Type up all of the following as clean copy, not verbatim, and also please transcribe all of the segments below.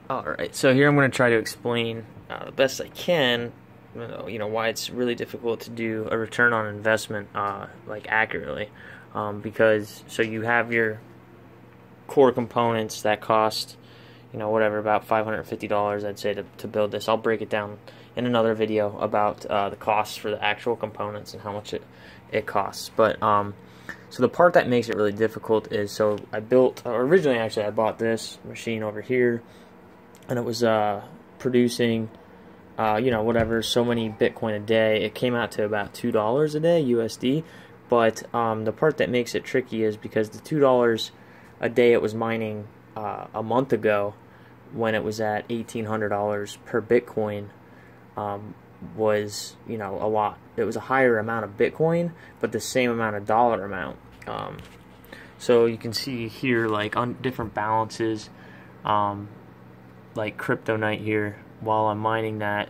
Alright, so here I'm going to try to explain the best I can, why it's really difficult to do a return on investment like accurately. Because so you have your core components that cost, whatever, about $550, I'd say, to build this. I'll break it down in another video about the costs for the actual components and how much it costs. But so the part that makes it really difficult is, so I built, originally actually I bought this machine over here, and it was producing, whatever, so many Bitcoin a day. It came out to about $2 a day USD. But the part that makes it tricky is because the $2 a day it was mining a month ago, when it was at $1,800 per Bitcoin, was, a lot. It was a higher amount of Bitcoin, but the same amount of dollar amount. So you can see here, like, on different balances, like Crypto Night here, while I'm mining that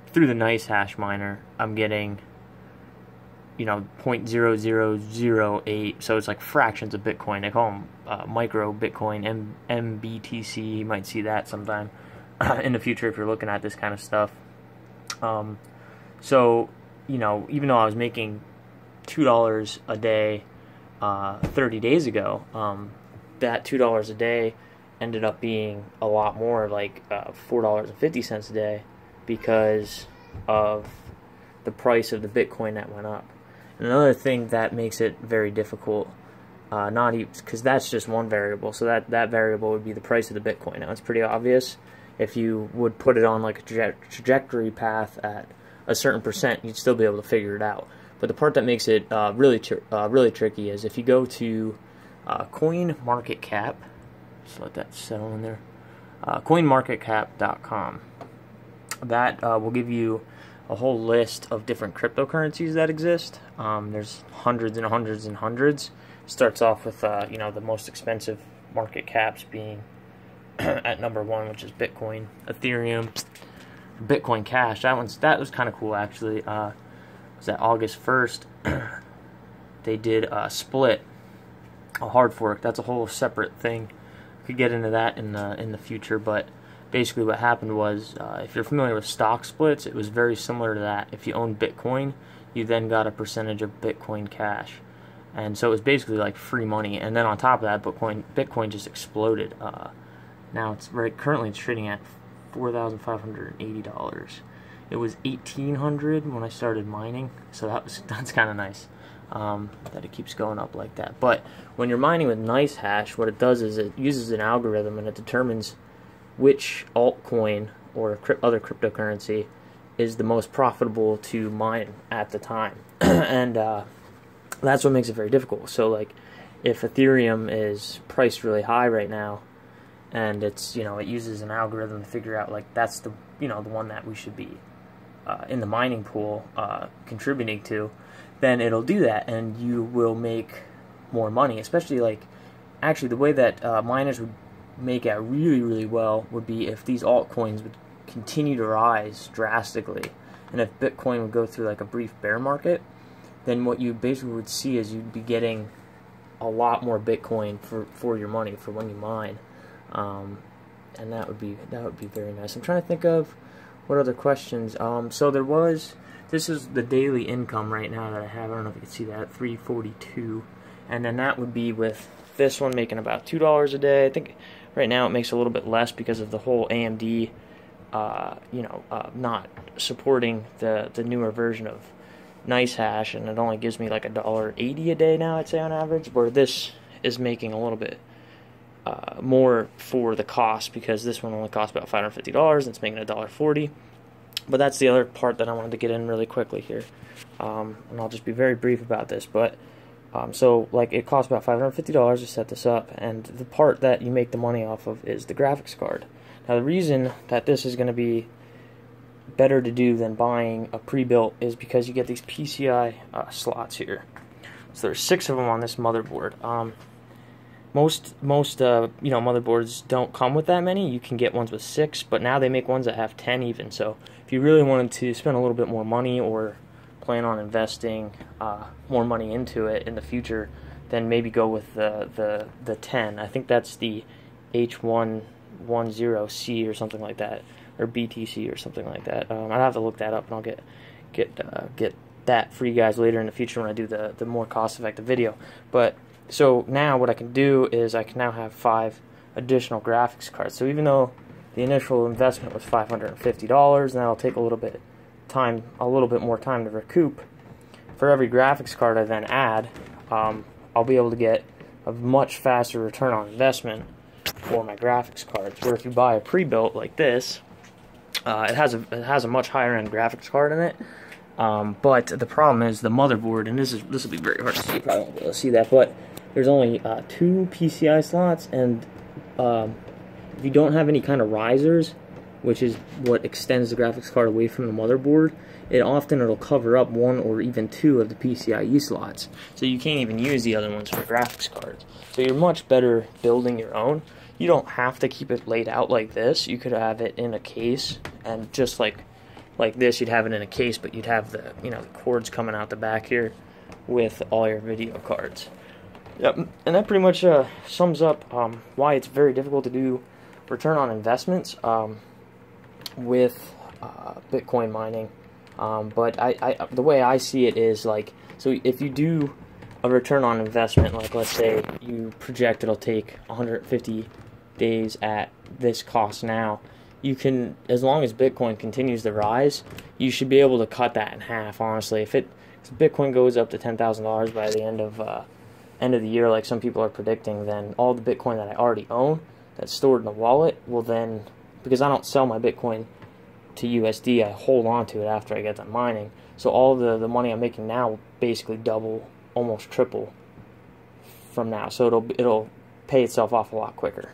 through the NiceHash miner, I'm getting, 0.0008, so it's like fractions of Bitcoin. They call them micro Bitcoin, MBTC. You might see that sometime in the future if you're looking at this kind of stuff. So, even though I was making $2 a day 30 days ago, that $2 a day ended up being a lot more, like $4.50 a day, because of the price of the Bitcoin that went up. And another thing that makes it very difficult, not even because that's just one variable, so that variable would be the price of the Bitcoin. Now, it's pretty obvious. If you would put it on like a trajectory path at a certain percent, you'd still be able to figure it out. But the part that makes it really tricky is if you go to CoinMarketCap. Just let that settle in there. CoinMarketCap.com. That will give you a whole list of different cryptocurrencies that exist. There's hundreds and hundreds and hundreds. Starts off with the most expensive market caps being at number one, which is Bitcoin, Ethereum, Bitcoin Cash. That was kind of cool, actually. It was at August 1st. They did a split, a hard fork. That's a whole separate thing. Could get into that in the future, but basically what happened was, if you're familiar with stock splits, it was very similar to that. If you owned Bitcoin, you then got a percentage of Bitcoin Cash, and so it was basically like free money. And then on top of that, Bitcoin just exploded. Now currently it's trading at $4,580. It was $1,800 when I started mining, so that's kind of nice. That it keeps going up like that. But when you're mining with NiceHash, what it does is it uses an algorithm, and it determines which altcoin or other cryptocurrency is the most profitable to mine at the time. And that's what makes it very difficult. So, like, if Ethereum is priced really high right now, and it's, it uses an algorithm to figure out, like, that's the one that we should be in the mining pool contributing to, then it'll do that, and you will make more money. Especially, like, actually the way that miners would make out really, really well would be if these altcoins would continue to rise drastically, and if Bitcoin would go through like a brief bear market, then what you basically would see is you'd be getting a lot more Bitcoin for your money for when you mine, and that would be very nice. I'm trying to think of what other questions. So this is the daily income right now that I have. I don't know if you can see that, 342, and then that would be with this one making about $2 a day. I think right now it makes a little bit less because of the whole AMD, not supporting the newer version of NiceHash, and it only gives me like $1.80 a day now, I'd say, on average, where this is making a little bit more for the cost, because this one only costs about $550 and it's making $1.40. But that's the other part that I wanted to get in really quickly here, and I'll just be very brief about this. But so, like, it costs about $550 to set this up, and the part that you make the money off of is the graphics card. Now, the reason that this is going to be better to do than buying a pre-built is because you get these PCI slots here. So there's 6 of them on this motherboard. Most motherboards don't come with that many. You can get ones with 6, but now they make ones that have 10 even. So if you really wanted to spend a little bit more money, or plan on investing more money into it in the future, then maybe go with the 10. I think that's the H1 10C or something like that, or BTC or something like that. I'd have to look that up, and I'll get that for you guys later in the future when I do the more cost-effective video. But so now what I can do is I can now have 5 additional graphics cards. So even though the initial investment was $550, and that'll take a little bit more time to recoup, for every graphics card I then add, I'll be able to get a much faster return on investment for my graphics cards. Where if you buy a pre-built like this, it has a much higher end graphics card in it. But the problem is the motherboard, and this will be very hard to see. You probably won't be able to see that, but there's only 2 PCI slots, and if you don't have any kind of risers, which is what extends the graphics card away from the motherboard, it'll cover up 1 or even 2 of the PCIe slots. So you can't even use the other ones for graphics cards. So you're much better building your own. You don't have to keep it laid out like this. You could have it in a case, and just like this, you'd have it in a case, but you'd have the the cords coming out the back here with all your video cards. Yep, and that pretty much sums up why it's very difficult to do return on investments with Bitcoin mining. But the way I see it is, like, so if you do a return on investment, like let's say you project it'll take 150 days at this cost now, you can, as long as Bitcoin continues to rise, you should be able to cut that in half, honestly. If Bitcoin goes up to $10,000 by the end of the year, like some people are predicting, then all the Bitcoin that I already own that's stored in the wallet will then, because I don't sell my Bitcoin to USD, I hold on to it after I get done mining. So all the money I'm making now will basically double, almost triple from now. So it'll pay itself off a lot quicker.